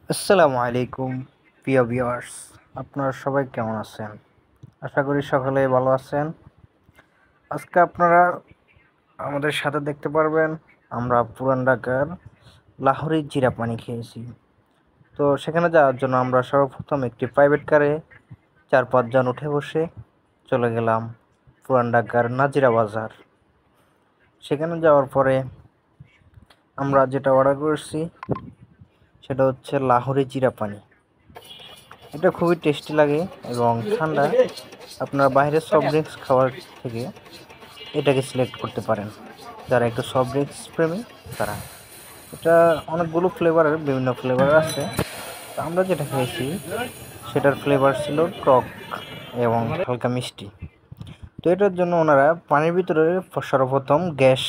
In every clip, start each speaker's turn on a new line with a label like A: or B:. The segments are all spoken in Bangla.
A: আসসালামু আলাইকুম প্রিয় ভিউয়ার্স, আপনারা সবাই কেমন আছেন? আশা করি সকলেই ভালো আছেন। আজকে আপনারা আমাদের সাথে দেখতে পারবেন আমরা পুরান ঢাকার লাহোরি জিরা পানি খেয়েছি। তো সেখানে যাওয়ার জন্য আমরা সর্বপ্রথম একটি প্রাইভেট কারে 4-5 জন উঠে বসে চলে গেলাম পুরান ঢাকার নাজিরা বাজার। সেখানে যাওয়ার পরে আমরা যেটা অর্ডার করেছি সেটা হচ্ছে লাহোরি জিরা পানি। এটা খুবই টেস্টি লাগে এবং ঠান্ডা। আপনারা বাইরের সফট ড্রিঙ্কস খাওয়ার থেকে এটাকে সিলেক্ট করতে পারেন যারা একটু সফট ড্রিঙ্কস প্রেমী তারা। এটা অনেকগুলো ফ্লেভারের, বিভিন্ন ফ্লেভার আছে। তো আমরা যেটা খেয়েছি সেটার ফ্লেভার ছিল টক এবং হালকা মিষ্টি। তো এটার জন্য ওনারা পানির ভিতরে সর্বপ্রথম গ্যাস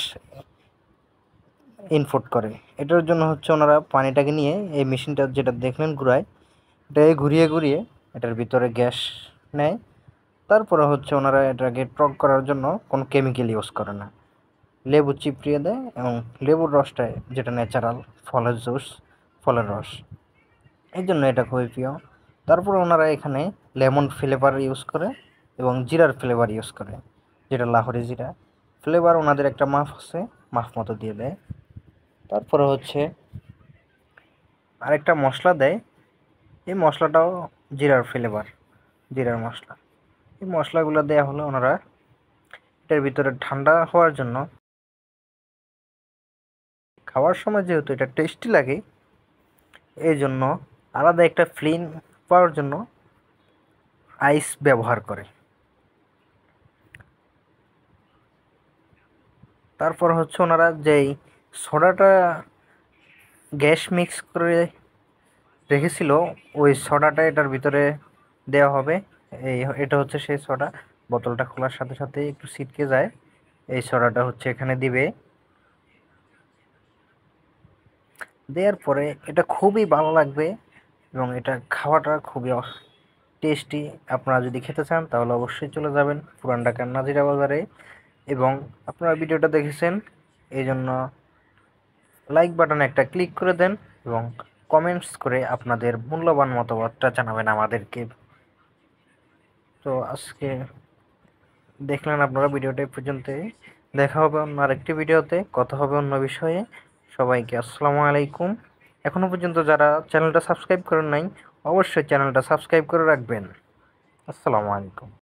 A: ইনপুট করে। এটার জন্য হচ্ছে ওনারা পানিটাকে নিয়ে এই মেশিনটা যেটা দেখলেন ঘুরায়, এটাকে ঘুরিয়ে ঘুরিয়ে এটার ভিতরে গ্যাস নেয়। তারপরে হচ্ছে ওনারা এটাকে টক করার জন্য কোনো কেমিক্যাল ইউজ করে না, লেবু চিপড়িয়ে দেয় এবং লেবুর রসটা যেটা ন্যাচারাল ফলের জুস, ফলের রস, এই জন্য এটা খুবই প্রিয়। তারপরে ওনারা এখানে লেমন ফ্লেভার ইউজ করে এবং জিরার ফ্লেভার ইউজ করে, যেটা লাহোরি জিরা ফ্লেভার। ওনাদের একটা মাপ আছে, মাপ মতো দিয়ে দেয়। তারপরে হচ্ছে আরেকটা মশলা দেয়, এই মশলাটাও জিরার ফ্লেভার, জিরার মশলা। এই মশলাগুলো দেওয়া হলো ওনারা এটার ভিতরে ঠান্ডা হওয়ার জন্য। খাওয়ার সময় যেহেতু এটা টেস্টি লাগে, এই জন্য আলাদা একটা ফিলিং পাওয়ার জন্য আইস ব্যবহার করে। তারপর হচ্ছে ওনারা যেই সোডাটা গ্যাস মিক্স করে রেখেছিল, ওই সোডাটা এটার ভিতরে দেওয়া হবে। এটা হচ্ছে সেই সোডা, বোতলটা খোলার সাথে সাথে একটু ছিটকে যায়। এই সোডাটা হচ্ছে এখানে দিবে, দেওয়ার পরে এটা খুবই ভালো লাগবে এবং এটা খাওয়াটা খুবই টেস্টি। আপনারা যদি খেতে চান তাহলে অবশ্যই চলে যাবেন পুরান ঢাকার নাজিরা বাজারে। এবং আপনারা ভিডিওটা দেখেছেন এই জন্য লাইক বাটনে একটা ক্লিক করে দেন এবং কমেন্টস করে আপনাদের মূল্যবান মতামতটা জানাবেন আমাদেরকে। তো আজকে দেখলেন আপনারা ভিডিওটা এই পর্যন্তই। দেখা হবে অন্য আরেকটি ভিডিওতে, কথা হবে অন্য বিষয়ে। সবাইকে আসসালামু আলাইকুম। এখনও পর্যন্ত যারা চ্যানেলটা সাবস্ক্রাইব করেন নাই, অবশ্যই চ্যানেলটা সাবস্ক্রাইব করে রাখবেন। আসসালামু আলাইকুম।